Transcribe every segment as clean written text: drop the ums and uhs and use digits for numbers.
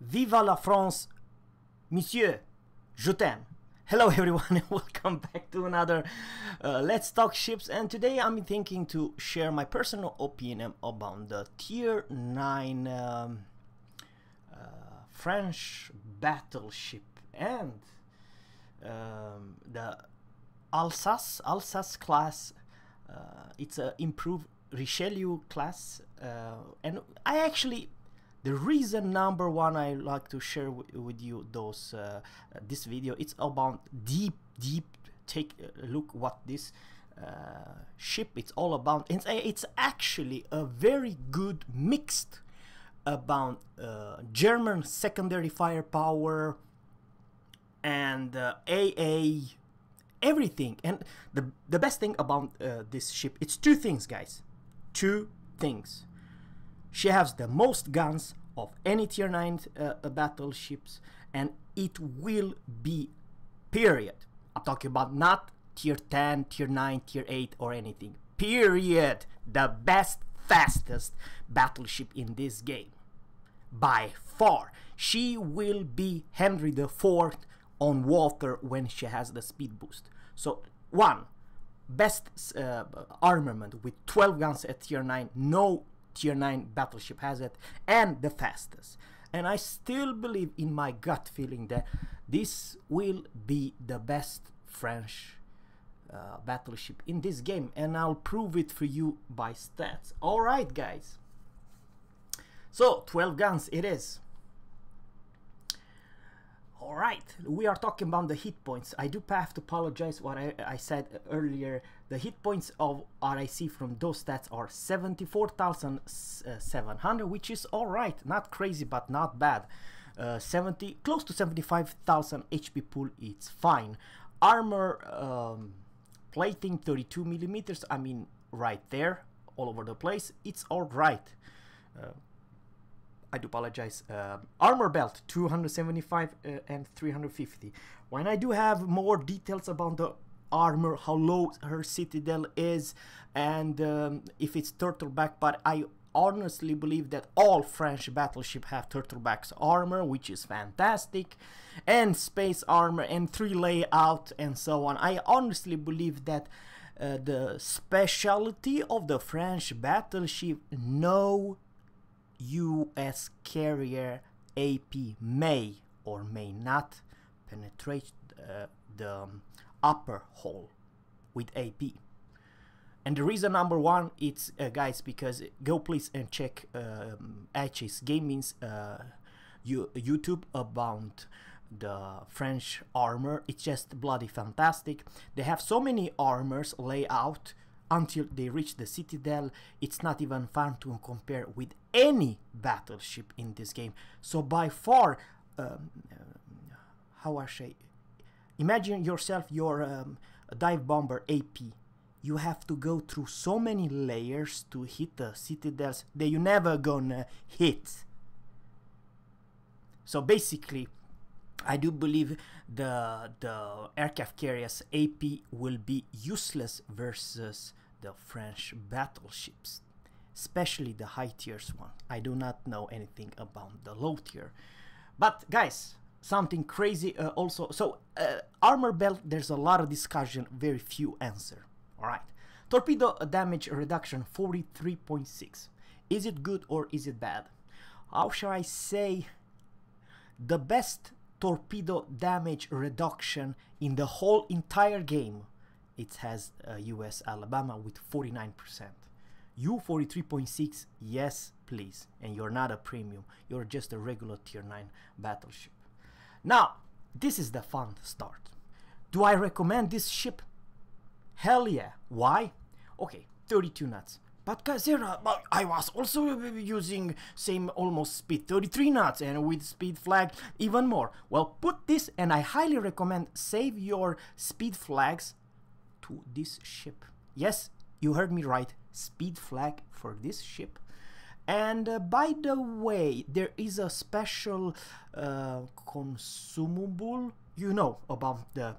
Viva la France, Monsieur, je t'aime. Hello everyone and welcome back to another Let's Talk Ships, and today I'm thinking to share my personal opinion about the Tier 9 French battleship and the Alsace class. It's a improved Richelieu class, and I actually, the reason number one I like to share with you those this video, it's about deep take a look what this ship it's all about. It's actually a very good mixed about German secondary firepower and AA, everything. And the best thing about this ship, it's two things, guys. Two things. She has the most guns of any tier 9 battleships, and it will be, period. I'm talking about not tier 10, tier 9, tier 8 or anything. Period. The best, fastest battleship in this game. By far. She will be Henry IV on water when she has the speed boost. So, one, best armament with 12 guns at tier 9. No tier 9 battleship has it, and the fastest. And I still believe in my gut feeling that this will be the best French battleship in this game, and I'll prove it for you by stats. Alright guys, so 12 guns it is. Alright, we are talking about the hit points. I do have to apologize what I said earlier. The hit points of RIC from those stats are 74,700, which is alright, not crazy but not bad. Close to 75,000 HP pool, it's fine. Armor plating 32 millimeters, I mean right there, all over the place, it's alright. I do apologize. Armor belt 275 and 350. When I do have more details about the armor, how low her citadel is, and if it's turtleback, but I honestly believe that all French battleships have turtlebacks armor, which is fantastic, and space armor and 3 layout and so on. I honestly believe that the specialty of the French battleship, no US carrier AP may or may not penetrate the upper hull with AP. And the reason number one, it's guys, because go please and check HS Gaming's YouTube about the French armor. It's just bloody fantastic. They have so many armors layout until they reach the citadel. It's not even fun to compare with any battleship in this game. So by far, how I say, imagine yourself your a dive bomber AP. You have to go through so many layers to hit the citadels that you never gonna hit. So basically, I do believe the aircraft carriers AP will be useless versus the French battleships, especially the high tiers one. I do not know anything about the low tier. But guys, something crazy also. So armor belt, there's a lot of discussion, very few answer. Alright, torpedo damage reduction 43.6. Is it good or is it bad? How shall I say? The best torpedo damage reduction in the whole entire game, it has US Alabama with 49%. You 43.6, yes please, and you're not a premium, you're just a regular tier 9 battleship. Now this is the fun start. Do I recommend this ship? Hell yeah. Why? Okay, 32 knots. But Zerra, I was also using same almost speed, 33 knots, and with speed flag even more. Well, put this, and I highly recommend save your speed flags to this ship. Yes, you heard me right, speed flag for this ship. And by the way, there is a special consumable, you know, about the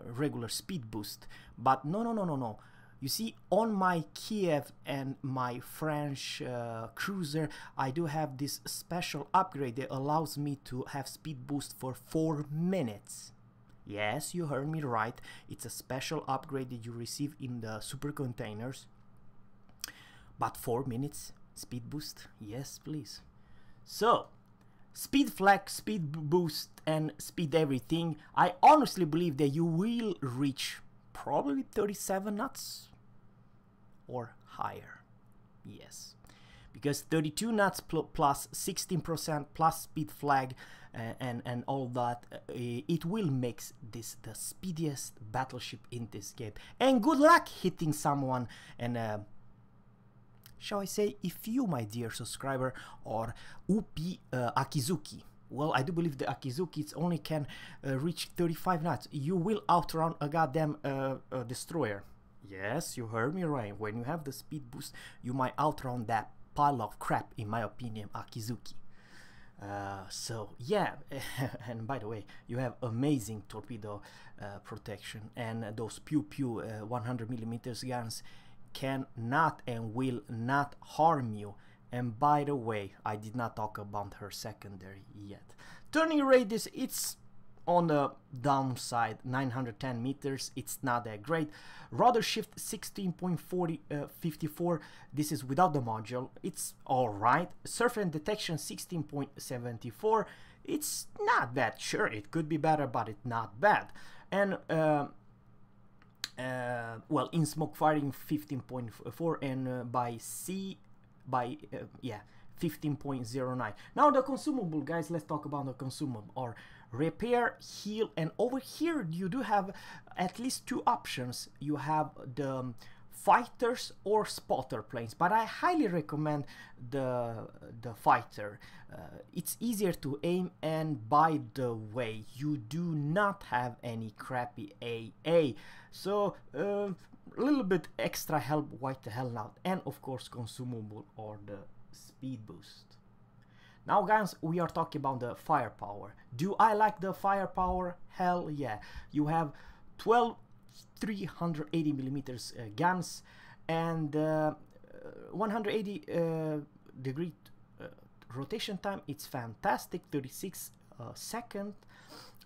regular speed boost. But no. You see, on my Kiev and my French cruiser, I do have this special upgrade that allows me to have speed boost for 4 minutes. Yes, you heard me right. It's a special upgrade that you receive in the super containers. But 4 minutes speed boost? Yes, please. So, speed flag, speed boost, and speed everything. I honestly believe that you will reach probably 37 knots or higher. Yes, because 32 knots plus 16% plus speed flag and all that, it will make this the speediest battleship in this game. And good luck hitting someone. And shall I say, if you, my dear subscriber, are UP Akizuki, well, I do believe the Akizuki only can reach 35 knots. You will outrun a goddamn destroyer. Yes, you heard me right. When you have the speed boost, you might outrun that pile of crap, in my opinion, Akizuki. So yeah, and by the way, you have amazing torpedo protection, and those pew pew 100mm guns cannot and will not harm you. And by the way, I did not talk about her secondary yet. Turning radius, it's on the downside, 910 meters. It's not that great. Rudder shift 16.54. This is without the module. It's all right. Surface detection 16.74. It's not bad. Sure, it could be better, but it's not bad. And well, in smoke firing 15.4, and by sea, by yeah, 15.09. Now the consumable, guys, let's talk about the consumable, or repair, heal. And over here you do have at least 2 options. You have the fighters or spotter planes, but I highly recommend the fighter. It's easier to aim, and by the way, you do not have any crappy AA, so a little bit extra help, why the hell not. And of course consumable or the speed boost. Now guys, we are talking about the firepower. Do I like the firepower? Hell yeah. You have 12 380mm guns, and 180 degree rotation time. It's fantastic. 36 seconds,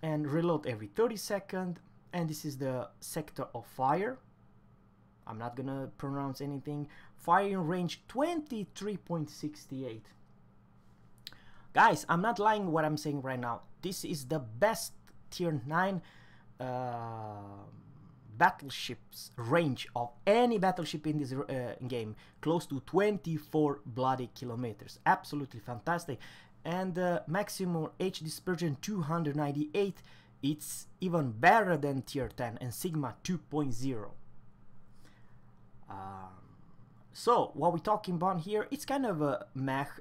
and reload every 30 seconds. And this is the sector of fire. I'm not gonna pronounce anything. Firing range 23.68. Guys, I'm not lying what I'm saying right now. This is the best tier 9 battleships range of any battleship in this game. Close to 24 bloody kilometers. Absolutely fantastic. And maximum H dispersion 298. It's even better than tier 10 and Sigma 2.0. So what we're talking about here, it's kind of a mech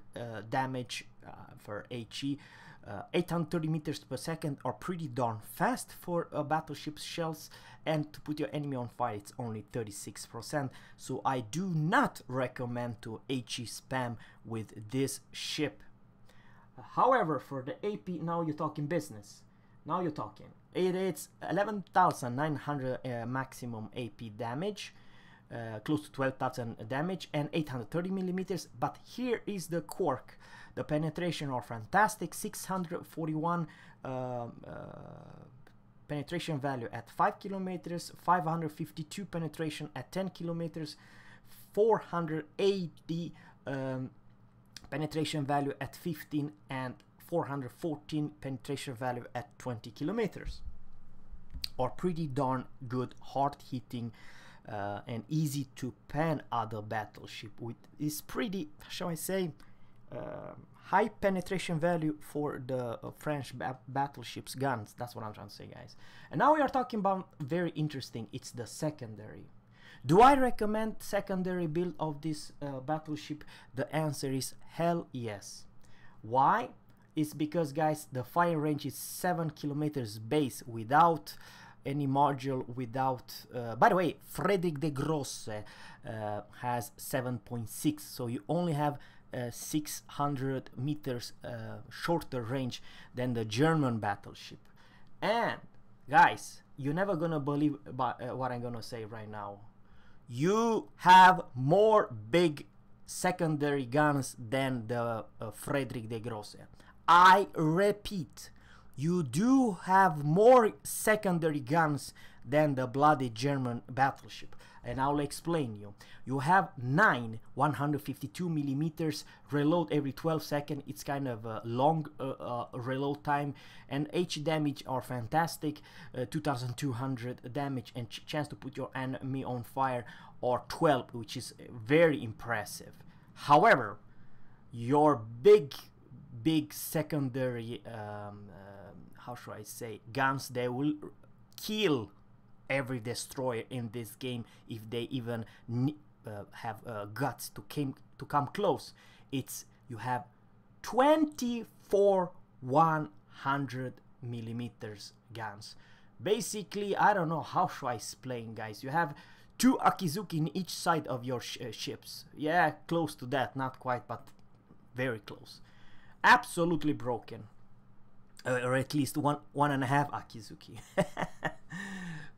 damage for HE. 830 meters per second are pretty darn fast for a battleship's shells, and to put your enemy on fire it's only 36%. So I do not recommend to HE spam with this ship. However, for the AP, now you're talking business. Now you're talking. It's 11,900 maximum AP damage. Close to 12,000 damage and 830 millimeters. But here is the quirk. The penetration are fantastic. 641 penetration value at 5 kilometers, 552 penetration at 10 kilometers, 480 penetration value at 15, and 414 penetration value at 20 kilometers. Are pretty darn good, hard hitting and easy to pen other battleship with. Is pretty, shall I say, high penetration value for the French battleships guns. That's what I'm trying to say, guys. And now we are talking about very interesting. It's the secondary. Do I recommend secondary build of this battleship? The answer is hell yes. Why? It's because, guys, the fire range is 7 kilometers base without any module, without by the way, Frederick de Grosse has 7.6, so you only have 600 meters shorter range than the German battleship. And guys, you're never gonna believe about what I'm gonna say right now. you have more big secondary guns than the Frederick the Grosse. I repeat, you do have more secondary guns than the bloody German battleship, and I'll explain you. You have 9 152 millimeters reload every 12 seconds. It's kind of a long reload time, and H damage are fantastic. 2200 damage and chance to put your enemy on fire or 12, which is very impressive. However, your big secondary how should I say, guns, they will kill every destroyer in this game if they even have guts to come close. You have 24 100 millimeters guns. Basically, I don't know how should I explain, guys. You have 2 Akizuki in each side of your ships. Yeah, close to that, not quite, but very close. Absolutely broken. Or at least one and a half Akizuki.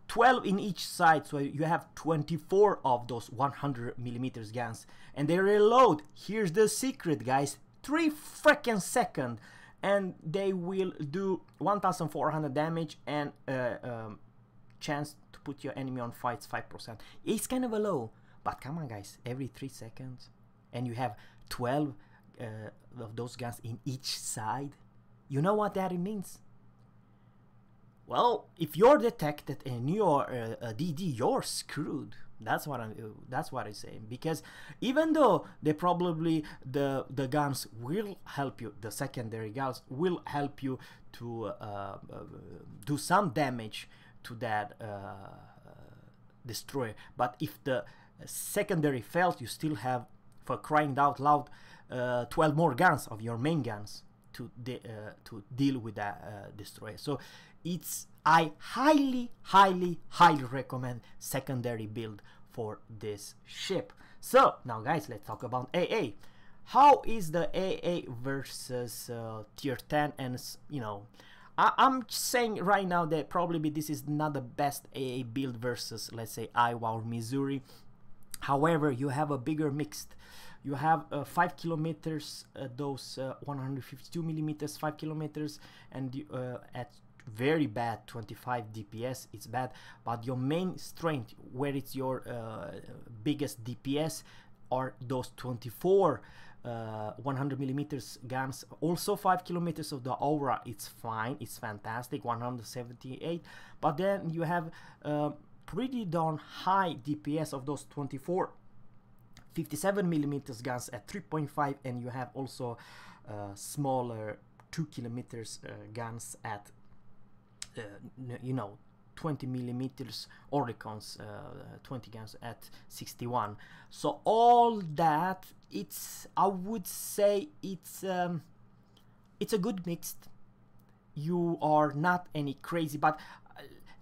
12 in each side, so you have 24 of those 100 millimeters guns, and they reload. Here's the secret, guys: 3 freaking seconds, and they will do 1400 damage and chance to put your enemy on fights 5%. It's kind of a low, but come on, guys, every 3 seconds, and you have 12 of those guns in each side. You know what that means? Well, if you're detected and you're a DD, you're screwed. That's what I'm saying. Because even though they probably the guns will help you, the secondary guns will help you to do some damage to that destroyer. But if the secondary fails, you still have, for crying out loud, 12 more guns of your main guns to deal with that destroyer. So I highly recommend secondary build for this ship. So now, guys, let's talk about AA. How is the AA versus tier 10? And you know, I'm saying right now that probably this is not the best AA build versus, let's say, Iowa or Missouri. However, you have a bigger mixed. You have 5 kilometers, those 152 millimeters, 5 kilometers, and at very bad 25 DPS, it's bad. But your main strength, where it's your biggest DPS, are those 24 100 millimeters guns. Also 5 kilometers of the aura, it's fine, it's fantastic, 178. But then you have pretty darn high DPS of those 24 57 millimeters guns at 3.5, and you have also smaller 2 kilometers guns at you know, 20 millimeters Oricons, 20 guns at 61. So all that, I would say it's a good mixed. You are not any crazy, but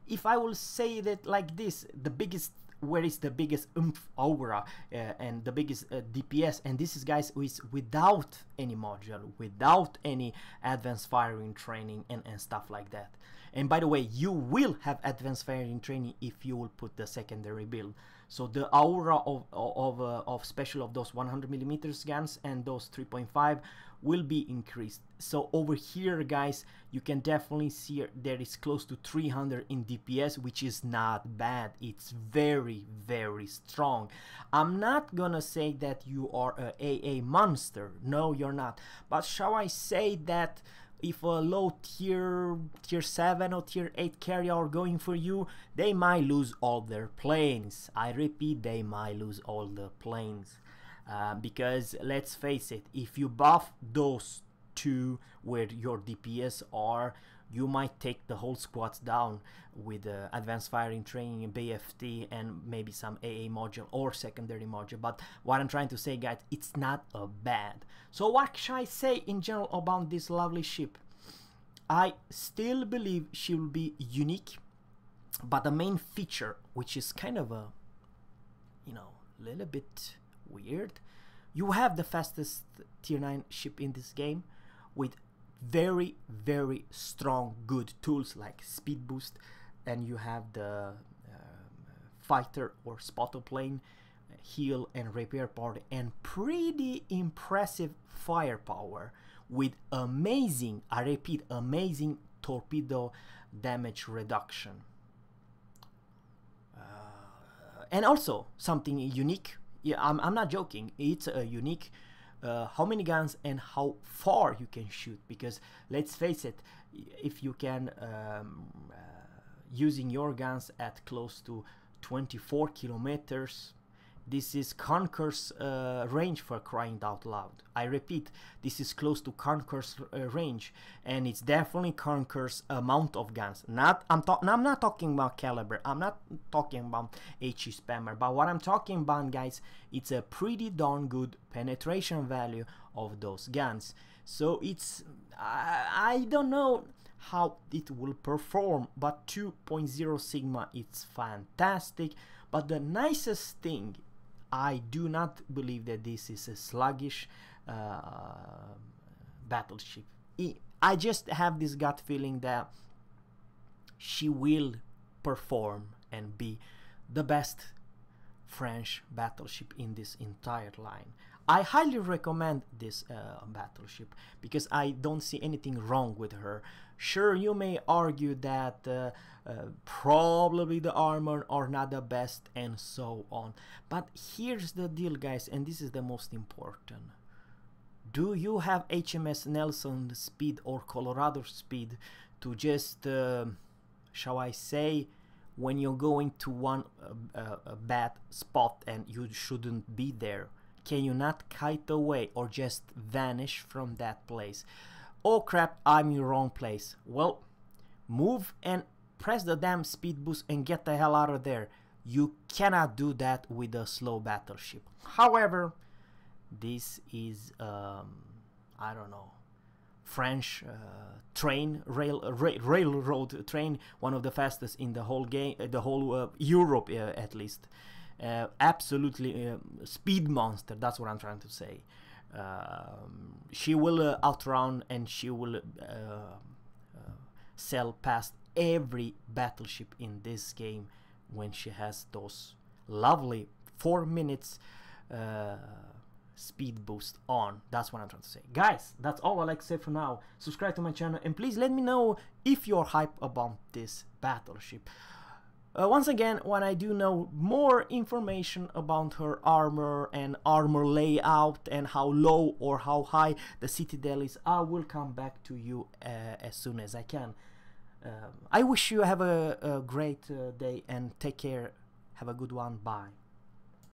if I will say that like this, the biggest, where is the biggest oomph aura and the biggest DPS, and this is, guys, is without any module, without any advanced firing training and stuff like that. And by the way, you will have advanced firing training if you will put the secondary build. So the aura of special of those 100 millimeters guns and those 3.5 will be increased. So over here, guys, you can definitely see there is close to 300 in DPS, which is not bad. It's very strong. I'm not gonna say that you are a AA monster. No, you're not. But shall I say that if a low tier 7 or tier 8 carrier are going for you, they might lose all their planes. I repeat, they might lose all the planes. Because let's face it, if you buff those two where your DPS are, you might take the whole squads down with advanced firing training, BFT, and maybe some AA module or secondary module. But what I'm trying to say, guys, it's not bad. So what should I say in general about this lovely ship? I still believe she will be unique, but the main feature, which is kind of a, you know, little bit weird, you have the fastest tier 9 ship in this game with very strong good tools like speed boost, and you have the fighter or spotter plane, heal and repair party, and pretty impressive firepower with amazing, I repeat, amazing torpedo damage reduction. And also something unique. Yeah, I'm not joking. It's a unique. How many guns and how far you can shoot, because let's face it, if you can using your guns at close to 24 kilometers, this is Conquer's range, for crying out loud. I repeat, this is close to Conquer's range, and it's definitely Conquer's amount of guns. I'm not talking about caliber, I'm not talking about HE spammer, but what I'm talking about, guys, it's a pretty darn good penetration value of those guns. So it's, I don't know how it will perform, but 2.0 Sigma, it's fantastic. But the nicest thing, I do not believe that this is a sluggish battleship. I just have this gut feeling that she will perform and be the best French battleship in this entire line. I highly recommend this battleship because I don't see anything wrong with her. Sure, you may argue that probably the armor are not the best and so on, but here's the deal, guys, and this is the most important. Do you have HMS Nelson speed or Colorado speed to just, shall I say, when you're going to one a bad spot and you shouldn't be there, can you not kite away or just vanish from that place? Oh crap, I'm in the wrong place. Well, move and press the damn speed boost and get the hell out of there. You cannot do that with a slow battleship. However, this is I don't know, French train, railroad train, one of the fastest in the whole game, the whole Europe at least. Absolutely speed monster, that's what I'm trying to say. She will outrun and she will sail past every battleship in this game when she has those lovely 4 minutes speed boost on. That's what I'm trying to say, guys. That's all I like to say for now. Subscribe to my channel and please let me know if you're hyped about this battleship. Once again, when I do know more information about her armor and armor layout and how low or how high the citadel is, I will come back to you as soon as I can. I wish you have a great day and take care. Have a good one. Bye.